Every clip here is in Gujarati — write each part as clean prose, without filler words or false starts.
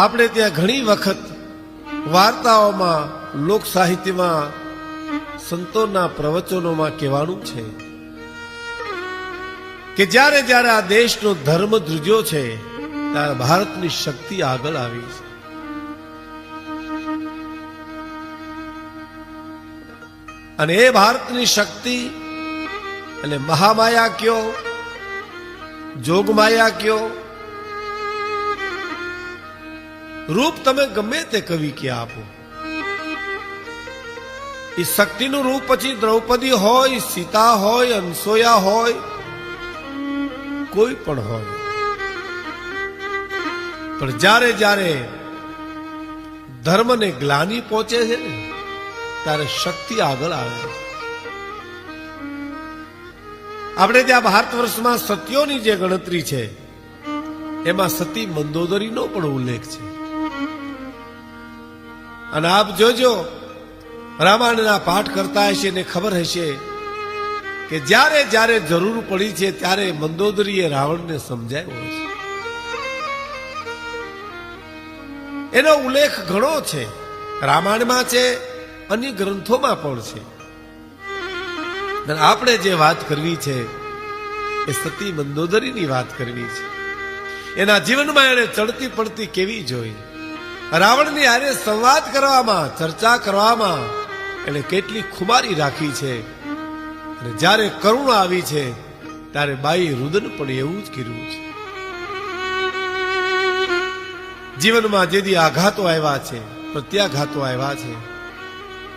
આપણે ત્યાં ઘણી વખત વાર્તાઓમાં, લોક સાહિત્યમાં, સંતોના પ્રવચનોમાં કહેવાનું છે કે જ્યારે જ્યારે આ દેશનો ધર્મ ધ્રુજ્યો છે ત્યારે ભારતની શક્તિ આગળ આવી છે. અને એ ભારતની શક્તિ એટલે મહામાયા કયો, જોગમાયા કયો, રૂપ તમે ગમે તે કવિ કે આપો, એ શક્તિનું રૂપ પછી દ્રૌપદી હોય, સીતા હોય, અનસોયા હોય, કોઈ પણ હોય, પણ જ્યારે જ્યારે ધર્મને ગ્લાની પહોંચે છે ને ત્યારે શક્તિ આગળ આવે છે. આપણે ત્યાં ભારત વર્ષમાં સતીઓની જે ગણતરી છે એમાં સતી મંદોદરીનો પણ ઉલ્લેખ છે. અને આપ જોજો, રામાયણના પાઠ કરતા હશે ને ખબર હશે કે જ્યારે જ્યારે જરૂર પડી છે ત્યારે મંદોદરીએ રાવણને સમજાવ્યો છે. એનો ઉલ્લેખ ઘણો છે, રામાયણમાં છે, અન્ય ગ્રંથોમાં પણ છે. અને આપણે જે વાત કરવી છે એ સતી મંદોદરીની વાત કરવી છે. એના જીવનમાં એને ચડતી પડતી કેવી જોઈ, રાવણની હારે સંવાદ કરવામાં, ચર્ચા કરવામાં એને કેટલી ખુમારી રાખી છે. અને જ્યારે કરુણા આવી છે ત્યારે બાઈ રુદન પણ એવું જ કર્યું છે. જીવનમાં જેથી આઘાતો આવ્યા છે, પ્રત્યાઘાતો આવ્યા છે,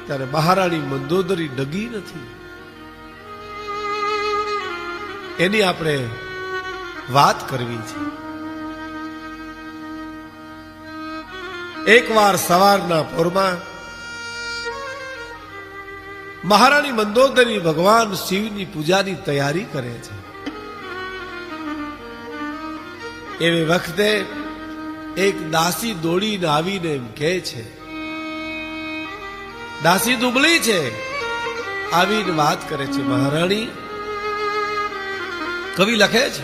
ત્યારે મહારાણી મંદોદરી ડગી નથી. એની આપણે વાત કરવી છે. એકવાર સવારના પોરમાં મહારાણી મંદોદરી ભગવાન શિવની પૂજાની તૈયારી કરે છે. એવી વખતે એક દાસી દોડીને આવીને એમ કહે છે, દાસી દુબળી છે, આવીને વાત કરે છે, મહારાણી, કવિ લખે છે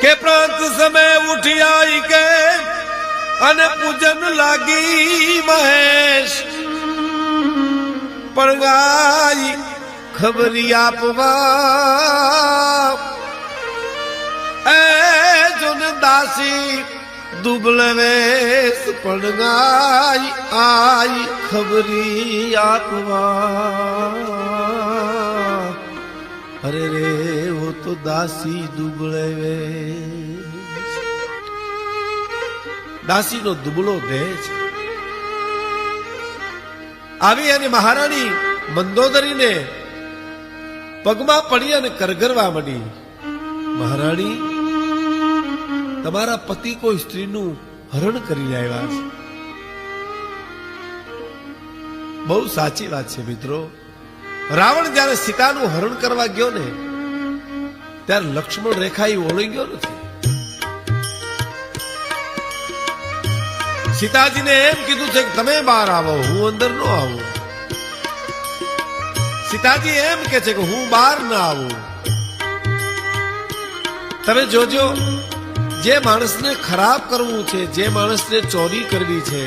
કે પ્રાંત સમય ઉઠી આઈ કે અને પૂજન લાગી મહેશ, પણ ગાઈ ખબરી આપવા એ જોન દાસી દુબળવેશ, પણ ગાઈ આઈ ખબરી આપવા. અરે રે વો તો દાસી દુબળવેશ, દાસીનો દુબળો દેહ છે. આવી અને મહારાણી મંદોદરીને પગમાં પડી અને કરગરવા માંડી, મહારાણી, તમારા પતિ કોઈ સ્ત્રીનું હરણ કરીને આવ્યા છે. બહુ સાચી વાત છે મિત્રો. રાવણ જયારે સીતાનું હરણ કરવા ગયો ને ત્યારે લક્ષ્મણ રેખા એ ઓળંગી ગયો નથી. સીતાજીને એમ કીધું છે કે તમે બહાર આવો, હું અંદર ન આવું. સીતાજી એમ કે છે કે હું બહાર ના આવું. તમે જોજો, જે માણસને ખરાબ કરવું છે, જે માણસને ચોરી કરવી છે,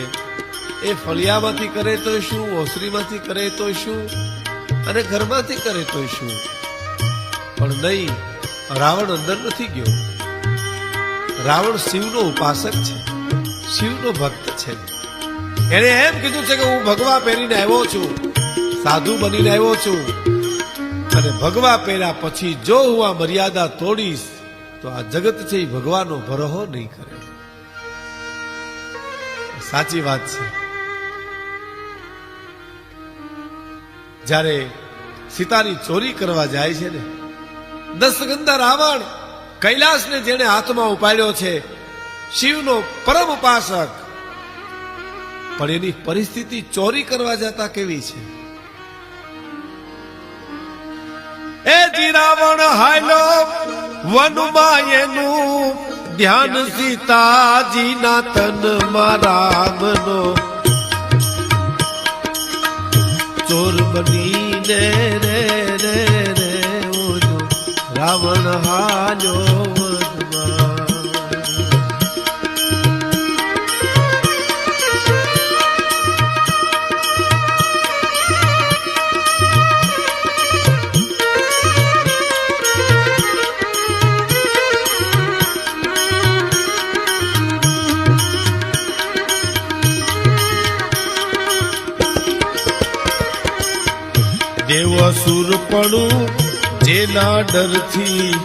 એ ફળિયામાંથી કરે તો શું, ઓસરીમાંથી કરે તો શું, અને ઘરમાંથી કરે તો શું, પણ નહીં, રાવણ અંદર નથી ગયો. રાવણ શિવનો ઉપાસક છે, શિવનો ભક્ત છે. એને એમ કીધું છે કે હું ભગવા પહેરીને આવ્યો છું, સાધુ બનીને આવ્યો છું, અને ભગવા પહેર્યા પછી જો હું આ મર્યાદા તોડીશ તો આ જગત છે એ ભગવાનનો ભરોહો નહીં કરે. સાચી વાત છે. જ્યારે સીતાની ચોરી કરવા જાય છે ને, દસગંધા રાવણ, કૈલાસને જેને હાથમાં ઉપાડ્યો છે, શિવનો પરમ ઉપાસક, પણ એની પરિસ્થિતિ ચોરી કરવા જતા કેવી છે. એ જી રાવણ હાલો વનમાં, એનું ધ્યાન સીતાજીના તનમાં રામનો, ચોર બનીને રે રે રે ઓજો રાવણ હાલો વનમાં. દેવ અસુરપણું જેના ડરથી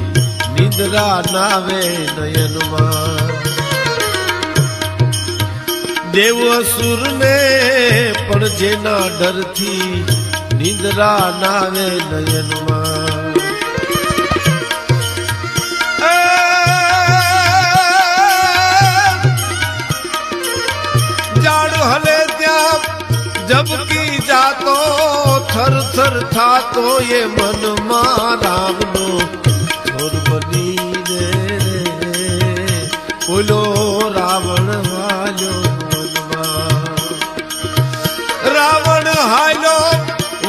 નિદ્રા નાવે નયનમાં દેવ અસુર ને પણ જેના ડરથી નિદ્રા નાવે નયનમાં જાડ હલે ત્યાં જબકી જાતો થર થર થાતો એ મનમાં રામનો છોર બનીને બોલો રાવણ હાલ્યો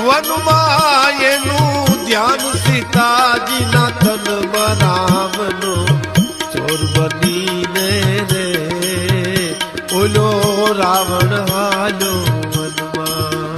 વનમાં એનું ધ્યાન સીતાજીના તનમાં રામનો ચોર બનીને રે બોલો રાવણ હાલ્યો વનમાં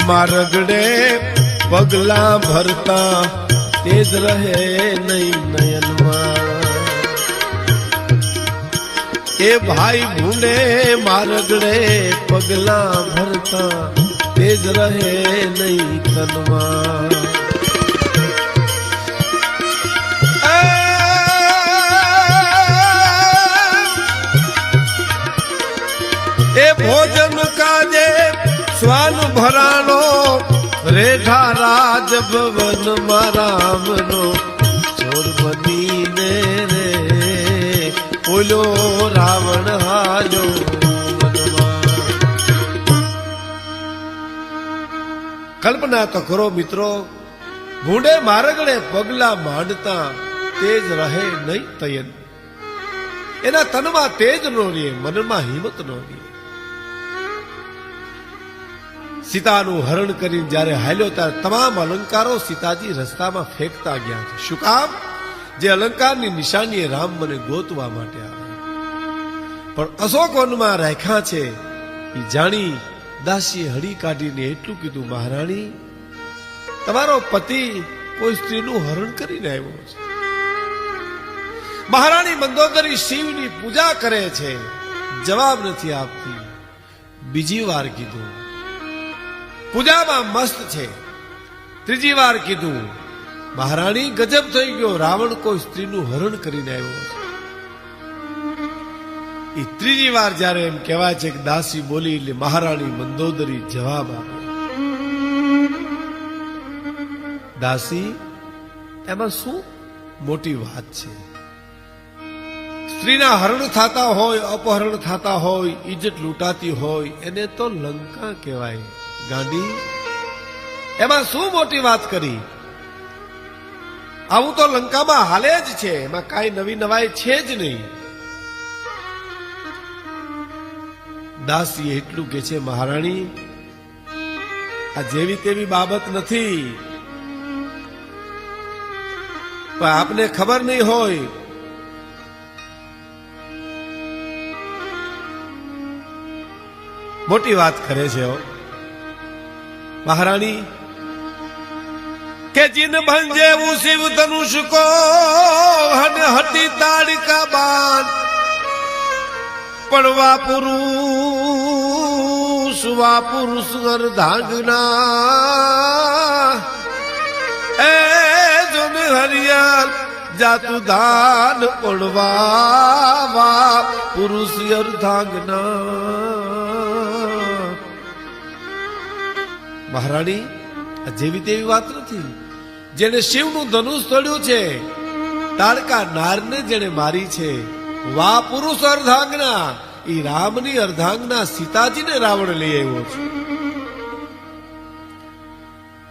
માં રગડે પગલા ભરતા તેજ રહે નહીં નયનમાં એ ભાઈ ભૂંડે માં રગડે પગલા ભરતા તેજ રહે નહીં તનમાં એ ભોજન કાજે સ્વાન ભરાણો રેઠા રાજ ભવન રામનો ચોર બનીને રે બોલો રાવણ હાલ્યો કલ્પના તો કરો મિત્રો ભૂંડે મારગડે પગલા માંડતા તેજ રહે નહીં તયન એના તનમાં તેજ નો રહે મનમાં હિંમત નો રહે સીતાનું હરણ કરીને જ્યારે હાલ્યો ત્યારે તમામ અલંકારો સીતાજી રસ્તામાં ફેંકતા ગયા છે શું કામ જે અલંકારની નિશાની રામ મને ગોતવા માટે આવે પણ અશોક વનમાં રાખ્યા છે એ જાણી દાસીએ હળી કાઢીને એટલું કીધું મહારાણી તમારો પતિ કોઈ સ્ત્રીનું હરણ કરીને આવ્યો છે મહારાણી મંદોદરી શિવની પૂજા કરે છે જવાબ નથી આપતી બીજી વાર કીધું પૂજામાં મસ્ત છે ત્રીજી વાર કીધું મહારાણી ગજબ થઈ ગયો રાવણ કોઈ સ્ત્રીનું હરણ કરીને આવ્યો છે એ ત્રીજી વાર જ્યારે એમ કહેવાય છે કે દાસી બોલી એટલે મહારાણી મંદોદરી જવાબ આપે દાસી એમાં શું મોટી વાત છે સ્ત્રીના હરણ થતા હોય અપહરણ થતા હોય ઇજ્જત લૂંટાતી હોય એને તો લંકા કહેવાય ગાંડી એમાં શું મોટી વાત કરી આવું તો લંકામાં હાલે જ છે એમાં કાંઈ નવી નવાઈ છે જ નહીં દાસી એટલું કે છે મહારાણી આ જેવી તેવી બાબત નથી પણ આપને ખબર નહીં હોય મોટી વાત કરે છે મહારાણી કે जिन भंजे वो शिव धनुष को हन हटी ताड़िका बाण पड़वा पुरुष अर्धांगना ए जुन हरियाल जातु दान पड़वा पुरुष अर्धांगना મહારાણી આ જેવી તેવી વાત નથી જેને શિવનું ધનુષ તોડ્યું છે તાડકા નારને જેને મારી છે વા પુરુષ અર્ધાંગના એ રામની અર્ધાંગના સીતાજીને રાવણ લઈ આવ્યો છે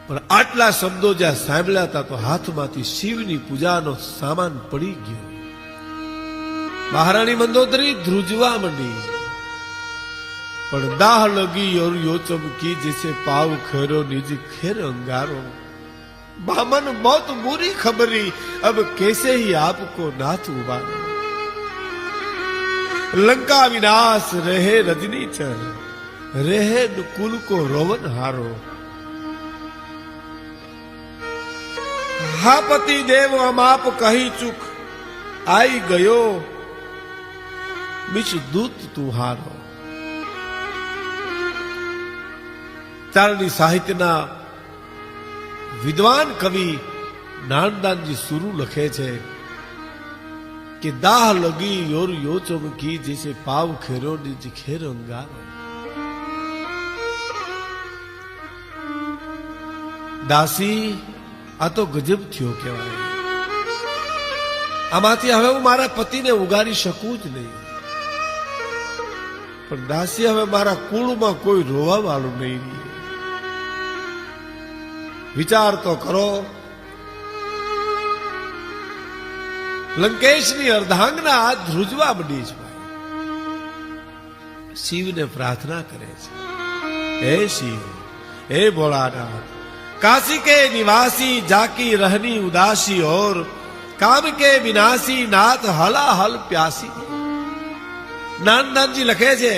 પણ આટલા શબ્દો જ્યાં સાંભળ્યા હતા તો હાથમાંથી શિવની પૂજાનો સામાન પડી ગયો મહારાણી મંદોદરી ધ્રુજવા માંડી પણ દાહ લગી और यो चमकी जैसे पाव खेरो निज खेर अंगारो बामन बहुत बुरी खबरी, अब कैसे ही आपको नाथ उबारो। लंका विनाश रहे रजनी चर, रहे कुल को रोवन हारो। हा पति देव अमाप कही चुक, आई गयो बिच दूत तुहारो। चारणी साहित्यના વિદ્વાન કવિ નાનદાનજી સુરુ લખે છે કે દાહ લગી યોર યો ચમકી જૈસે પાવ ખેરો નિજ ખેર અંગારો। દાસી આ તો ગજબ થયો કહેવાય। આમાંથી હવે હું મારા પતિને ઉગારી શકું જ નહીં, પણ દાસી હવે મારા કુળમાં કોઈ રોવા વાળું નહીં। વિચાર તો કરો, લંકેશની અર્ધાંગના આ ધ્રુજવા બની છે। શિવને પ્રાર્થના કરે છે, હે શિવ, હે ભોળાનાથ, काशी के निवासी जाकी रहनी उदासी और काम के विनाशी नाथ हला हल प्यासी। नानदान जी लखे छे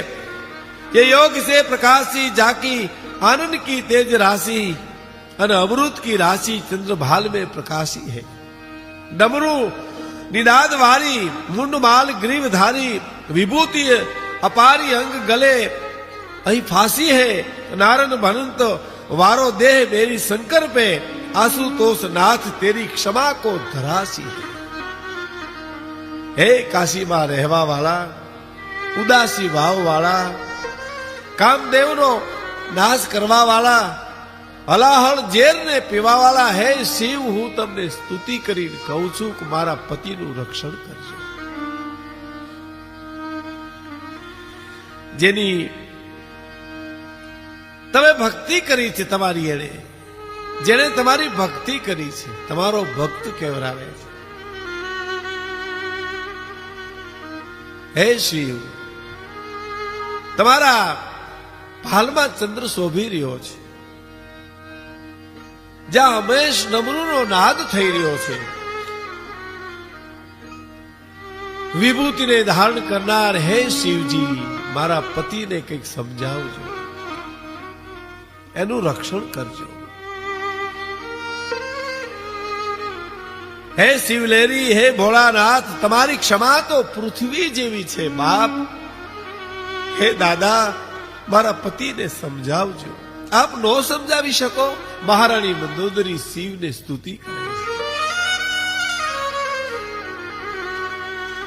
कि योग से प्रकाशी जाकी आनंद की तेज राशि और अमृत की राशि चंद्रभाल में प्रकाशी है। डमरू निनाद वारी मुंडमाल ग्रीवधारी विभूति अपारी अंग गले अही फांसी है। नारन भनंत वारो देह मेरी शंकर पे, आशुतोष नाथ तेरी क्षमा को धरासी है। हे काशी में रहवा वाला, उदासी भाव वाला, कामदेव नो नाश करवा वाला, हलाहल जेर ने पीवा वाला, हे शिव हूं तमने स्तुति करी कहूं छू कि मारा पति नु रक्षण करजो। जेनी તમે ભક્તિ કરી છે, તમારી એણે જેને તમારી ભક્તિ કરી છે, તમારો ભક્ત કહેવરાવે છે, હે શિવ, તમારા ભાલમાં ચંદ્ર શોભી રહ્યો છે, જ્યાં હંમેશ ડમરૂનો નાદ થઈ રહ્યો છે, વિભૂતિને ધારણ કરનાર હે શિવજી, મારા પતિને કંઈક સમજાવજો, એનું રક્ષણ કરજો। હે શિવલેરી, હે ભોળાનાથ, તમારી ક્ષમા તો પૃથ્વી જેવી છે બાપ। હે દાદા, મારા પતિને સમજાવજો। આપ નો સમજાવી શકો? મહારાણી મંદોદરી શિવને સ્તુતિ કરે છે।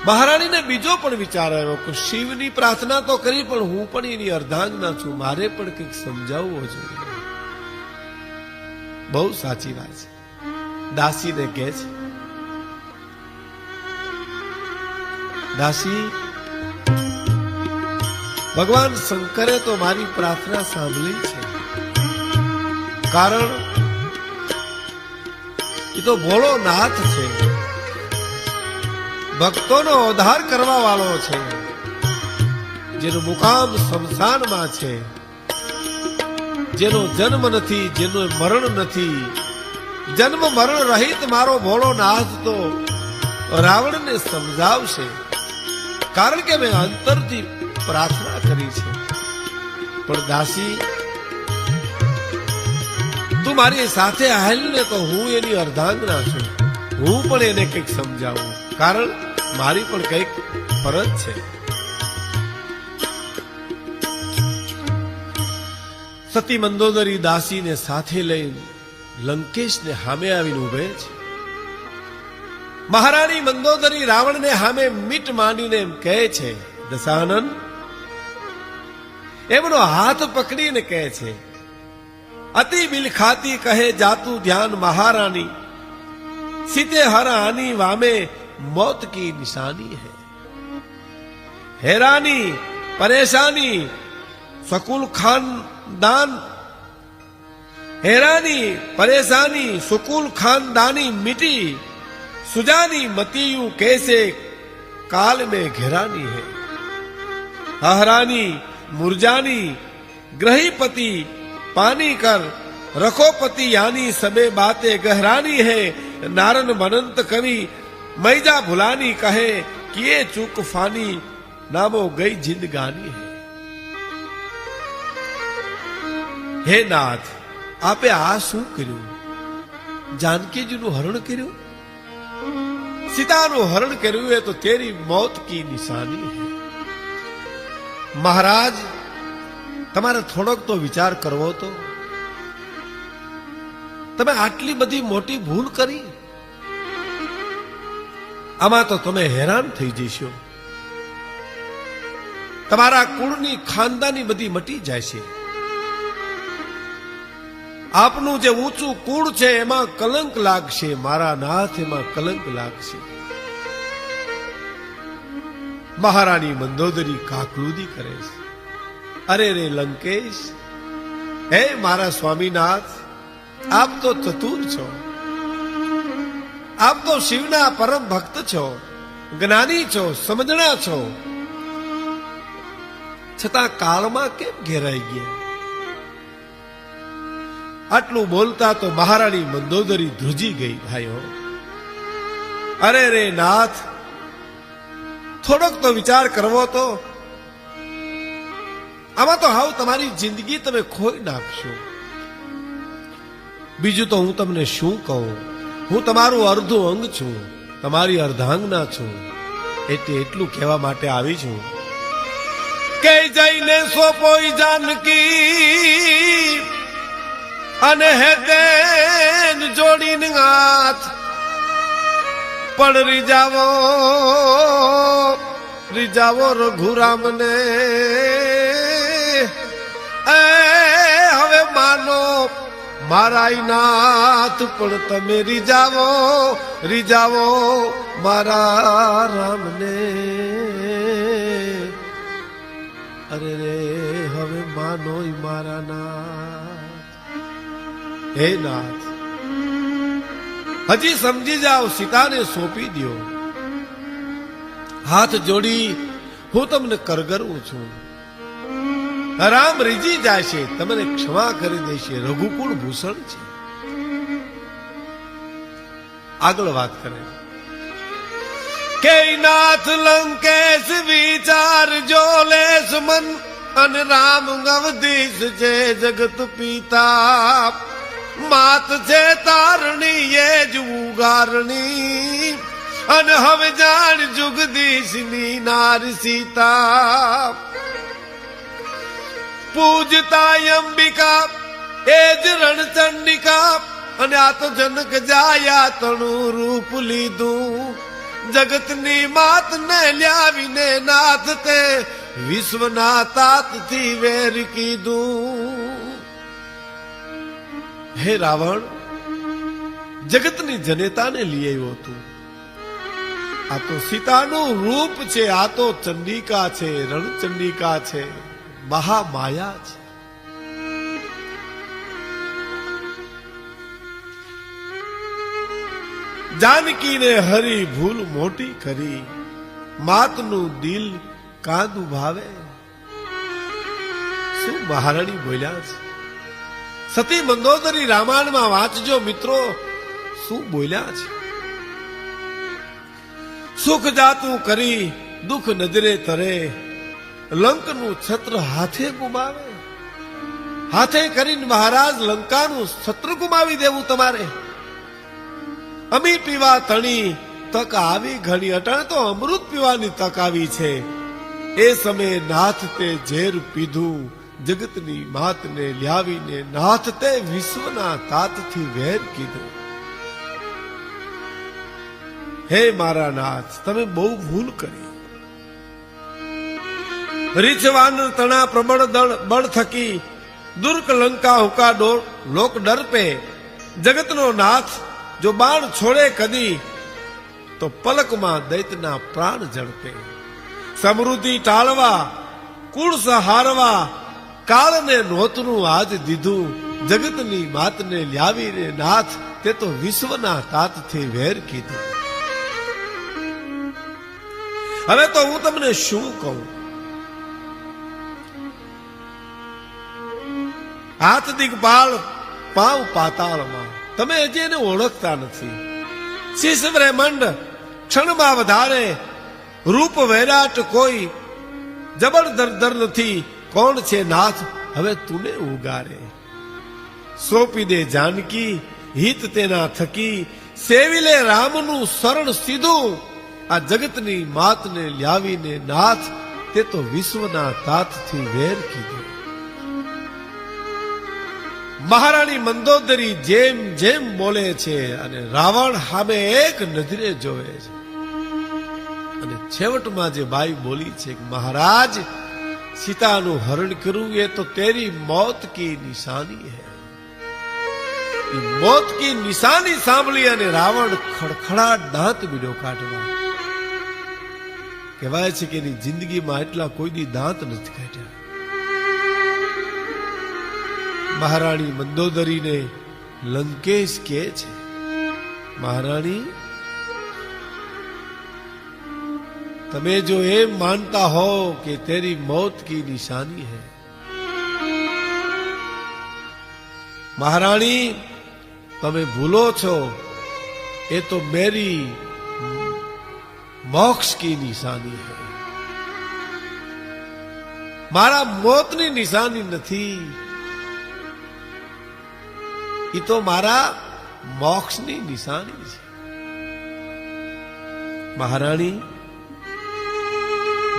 મહારાણીને બીજો પણ વિચાર આવ્યો કે શિવની પ્રાર્થના તો કરી, પણ હું પણ એની અર્ધાંગના છું, મારે પણ કંઈક સમજાવવો જોઈએ। બહુ સાચી વાત છે। દાસીને કહે છે, દાસી, ભગવાન શંકરે તો મારી પ્રાર્થના સાંભળી છે, કારણ એ તો ભોળો નાથ છે, ભક્તોનો ઉદ્ધાર કરવા વાળો છે, જેનું મુકામ શમશાનમાં છે, જેનો જન્મ નથી, જેનો મરણ નથી, જન્મ મરણ રહિત મારો ભોળો નાથ તો રાવણને સમજાવશે, કારણ કે મેં અંતરથી પ્રાર્થના કરી છે। પણ દાસી, તું મારી સાથે હાલ ને તો હું એની અર્ધાંગના છું, હું પણ એને કંઈક સમજાવું, કારણ મારી પણ કંઈક ફરજ છે। સતી મંદોદરી દાસીને સાથે લઈ લંકેશને સામે આવીને ઉભે છે। મહારાણી મંદોદરી રાવણને સામે મીટ માંડીને એમ કહે છે, દશાનન, એમનો હાથ પકડીને કહે છે, અતિ બિલ ખાતી કહે જાતું ધ્યાન મહારાણી, સીતે હર આની વામે मौत की निशानी है। हैरानी परेशानी सकुल खानदान, हैरानी परेशानी सुकुल खानदानी मिटी, सुजानी मतीयू कैसे काल में घेरानी है। हहरानी मुरजानी ग्रहीपति पानी कर रखोपति यानी सबे बातें गहरानी है नारन मनंत कवि मैजा भुलानी कहे कि ये चूक फानी नामो गई जिंदगानी है। हे नाथ आपे आ शू कर्યું? जानकीजीનું હરણ કર્યું, સીતાનું હરણ કર્યું है तो तेरी मौत की निशानी है। महाराज તમારે થોડોક તો વિચાર કરવો તો, તમે આટલી બધી મોટી ભૂલ કરી, આમાં તો તમે હેરાન થઈ જશો, તમારા કુળની ખાનદાની બધી મટી જાય છે, આપનું જે ઊંચું કુળ છે એમાં કલંક લાગશે, મારા નાથ એમાં કલંક લાગશે। મહારાણી મંદોદરી કાકલુદી કરે છે, અરે રે લંકેશ, હે મારા સ્વામીનાથ, આપ તો ચતુર છો, આપ તો શિવના પરમ ભક્ત છો, જ્ઞાની છો, સમજણા છો, છતાં કાળમાં કેમ ઘેરાઈ ગયા? આટલું બોલતા તો મહારાણી મંદોદરી ધ્રુજી ગઈ। ભાઈઓ, અરે રે નાથ, થોડોક તો વિચાર કરવો તો, આમાં તો હાવ તમારી જિંદગી તમે ખોઈ નાખશો। બીજું તો હું તમને શું કહું, હું તમારું અર્ધું અંગ છું, તમારી અર્ધાંગના છું, એટલે એટલું કહેવા માટે આવી છું કે જઈને સોપોઈ જાનકી અને હે તેન જોડીને હાથ, પણ રીજાવો રઘુરામને, હવે માનો મારા નાથ, પણ તમે રીજાવો મારા રામને, અરે રે હવે માનો મારા નાથ। હે નાથ, હજી સમજી જાઓ, સીતાને સોંપી દો, હાથ જોડી હું તમને કરગરું છું, રામ રીજી જાય છે, તમને ક્ષમા કરી દેશે, રઘુકુળ ભૂષણ છે। આગળ વાત કરે કે નાથ લંકેશ વિચાર જો લેશ મન, અને રામ ગવધીશ છે જગત પિતા, માત છે તારણી એ જ ઉગારણી, અને હવે જાણ જુગદીશની નાર સીતા, પૂજતા અંબિકા એ જ રણચંડિકા, અને આ તો જનક જાયા તણું રૂપ લીધું, જગતની માત ને લ્યાવીને નાથ તે વિશ્વના તાતથી વેર કીધું। હે રાવણ, જગતની જનેતાને લઈ આવ્યો તું, આ તો સીતાનું રૂપ છે, આ તો ચંડિકા છે, રણચંડિકા છે, મહામાયા છે। જાનકીને હરી ભૂલ મોટી કરી, માતનું દિલ કાંદુ ભાવે, શું મહારાણી બોલ્યા છે? સતી મંદોદરી રામાયણમાં વાંચજો મિત્રો, શું બોલ્યા છે? સુખ જાતું કરી દુઃખ નજરે તરે, લંકનું છત્ર હાથે ગુમાવે, હાથે કરીને મહારાજ લંકાનું છત્ર ગુમાવી દેવું તમારે? અમી પીવા તણી તક આવી ઘણી, અટાણે તો અમૃત પીવાની તક આવી છે, એ સમયે નાથ તે ઝેર પીધું, જગતની માતને લ્યાવીને નાથ તે વિશ્વના તાતથી વેર કીધું। હે મારા નાથ, તમે બહુ ભૂલ કરી, રીછવાન તણા પ્રબળ બળ થકી દુર્ક લંકા હુકા લોક ડર પે, જગતનો નાથ જો બાણ છોડે કદી તો પલકમાં દૈતના પ્રાણ ઝડપે। સમૃદ્ધિ ટાળવા કુળ સહારવા કાળને નોતરું આજ દીધું, જગતની માતને લ્યાવીને નાથ તે તો વિશ્વના તાતથી વેર કીધું। હવે તો હું તમને શું કહું? હાથ દિગપાળ પાવ પાતાળમાં. તમે હજી એને ઓળખતા નથી. શીશ બ્રહ્માંડ ક્ષણમાં વધારે, રૂપ વૈરાટ કોઈ જબરદસ્ત નથી. કોણ છે નાથ હવે તુને ઉગારે? સોંપી દે જાનકી હિત તેના થકી, સેવિલે રામનું શરણ સીધું. આ જગતની માતને લાવીને નાથ, તે તો વિશ્વના તાતથી વેર કીધું. મહારાણી મંદોદરી જેમ જેમ બોલે છે અને રાવણ સામે એક નજરે જોવે છે. અને છેવટમાં જે બાઈ બોલી છે કે મહારાજ, સીતાનું હરણ કરવું એ તો તેરી મોત કી નિશાની હૈ. એ મોત કી નિશાની સાંભળી અને રાવણ ખડખડાટ દાંત બીડો કાઢવા. કહેવાય છે કે એની જિંદગીમાં એટલા કોઈ દી દાંત નથી કાઢ્યા. મહારાણી મંદોદરીને લંકેશ કહે છે, મહારાણી, તમે જો એમ માનતા હો કે તેરી મौत की निशानी है, મહારાણી તમે ભૂલો છો. એ તો મેરી મોક્ષ की निशानी है. મારા મોતની નિશાની નથી, એ તો મારા મોક્ષની નિશાની છે. મહારાણી,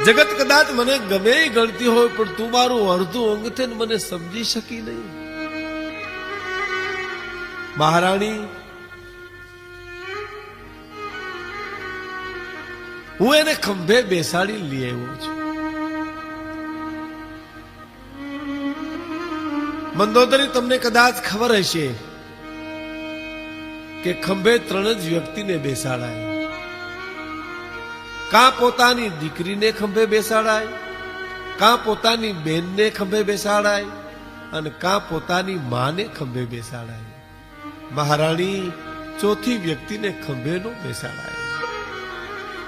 જગત કદાચ મને ગમે ગણતી હોય, પણ તું મારું અડધું અંગ થઈને મને સમજી શકી નહીં. મહારાણી, હું એને ખંભે બેસાડી લઈ આવ્યો છું. મંદોદરી, તમને કદાચ ખબર હશે કે ખંભે 3 જ વ્યક્તિને બેસાડાય. કાં પોતાની દીકરીને ખંભે બેસાડાય, કાં પોતાની બેનને ખંભે બેસાડાય, અને કાં પોતાની માને ખંભે બેસાડાય. મહારાણી, ચોથી વ્યક્તિને ખંભે નો બેસાડાય.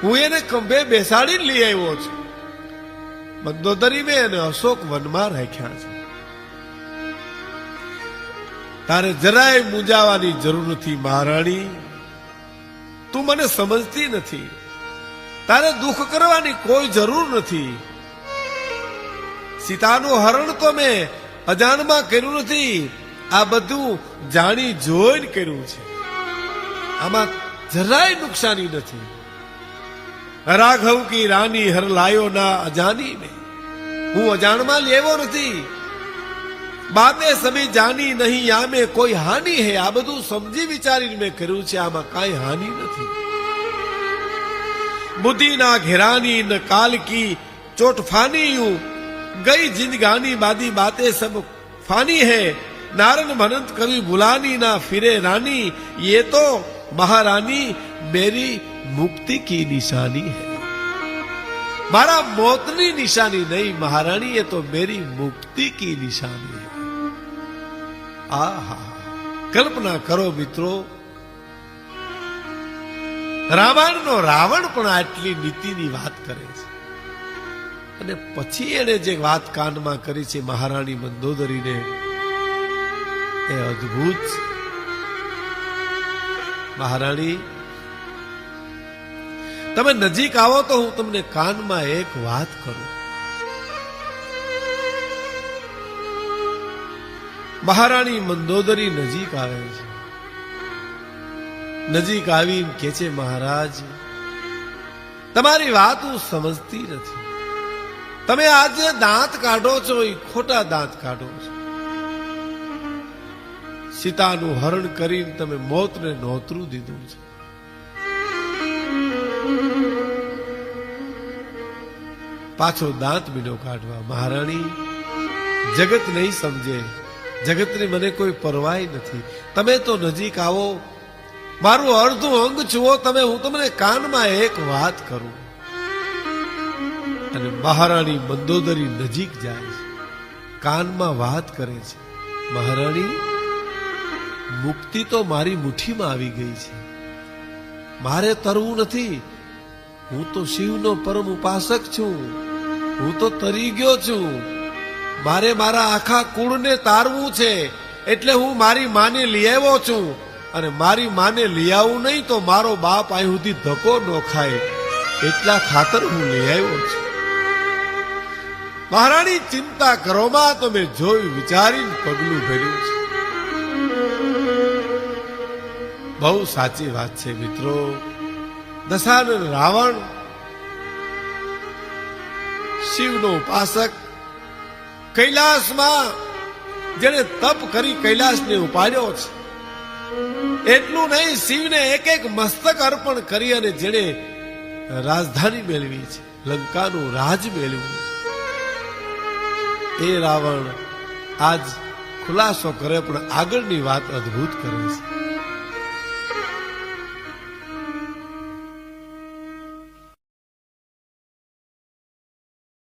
હું એને ખંભે બેસાડી લઈ આવ્યો છું. મંદોદરી મેં એને અશોક વનમાં રાખ્યા છે. તારે જરાય મૂંઝાવાની જરૂર નથી. મહારાણી, તું મને સમજતી નથી. તારે દુઃખ કરવાની કોઈ જરૂર નથી. સીતાનું હરણ તો મેં અજાણમાં કર્યું નથી, આ બધું જાણી જોઈને કર્યું છે. આમાં જરાય નુકસાની નથી. રાઘવ કી રાની હર લાયો ના અજાની મેં. હું અજાણમાં લેવો નથી. બાતે સભી જાની નહીં આમે કોઈ હાનિ હે. આ બધું સમજી વિચારીને મેં કર્યું છે, આમાં કાંઈ હાનિ નથી. બુદ્ધિ ના ઘેરાની ન કાલ કી ચોટ ફાની यूं गई जिंदगानी बादी बातें सब फानी है. नारन भनंत कभी बुलानी ना फिरे रानी. ये तो महारानी मेरी मुक्ति की निशानी है. मारा मौतनी निशानी नहीं महारानी, ये तो मेरी मुक्ति की निशानी है. आहा, कल्पना करो મિત્રો, રામાયણનો રાવણ પણ આટલી નીતિની વાત કરે છે, અને પછી એને જે વાત કાનમાં કરી છે મહારાણી મંદોદરીને, એ અદ્ભુત. મહારાણી, તમે નજીક આવો તો હું તમને કાનમાં એક વાત કરું. મહારાણી મંદોદરી નજીક આવે છે. નજીક આવીને કે છે, મહારાજ, તમારી વાત હું સમજતી નથી. તમે આજે દાંત કાઢો છો એ ખોટા દાંત કાઢો છો. સીતાનું હરણ કરીને તમે મોતને નોતરું દીધું છે. પાછો દાંત બીનો કાઢવા. મહારાણી, જગત નહીં સમજે, જગતની મને કોઈ પરવાય નથી. તમે તો નજીક આવો, મારું અડધું અંગ જુઓ તમે. હું તમને કાનમાં એક વાત કરું. અને મહારાણી મંદોદરી નજીક જાય છે, કાનમાં વાત કરે છે. મહારાણી, મુક્તિ તો મારી મુઠ્ઠીમાં આવી ગઈ છે. મારે તરવું નથી. હું તો શિવનો પરમ ઉપાસક છું. હું તો તરી ગયો છું. મારે મારા આખા કુળને તારવું છે. એટલે હું મારી માને લઈ આવ્યો છું, અને મારી માને લઈ આવું નહીં તો મારો બાપ અહીં સુધી ધક્કો ન ખાય એટલા ખાતર હું લઈ આવ્યો છું. મહારાણી ચિંતા કરોમાં તો મેં જોયું વિચારીને પગલું ભર્યું છે. બહુ સાચી વાત છે મિત્રો. દશાનન રાવણ શિવનો ઉપાસક, કૈલાસમાં જેને તપ કરી કૈલાસને ઉપાડ્યો છે, એટલું નહીં શિવને એક એક મસ્તક અર્પણ કરી અને જેને રાજધાની મેળવી છે, લંકાનું રાજ મેળવ્યું છે, એ રાવણ આજ ખુલાસો કરે પણ આગળની વાત અદ્ભુત કરે છે.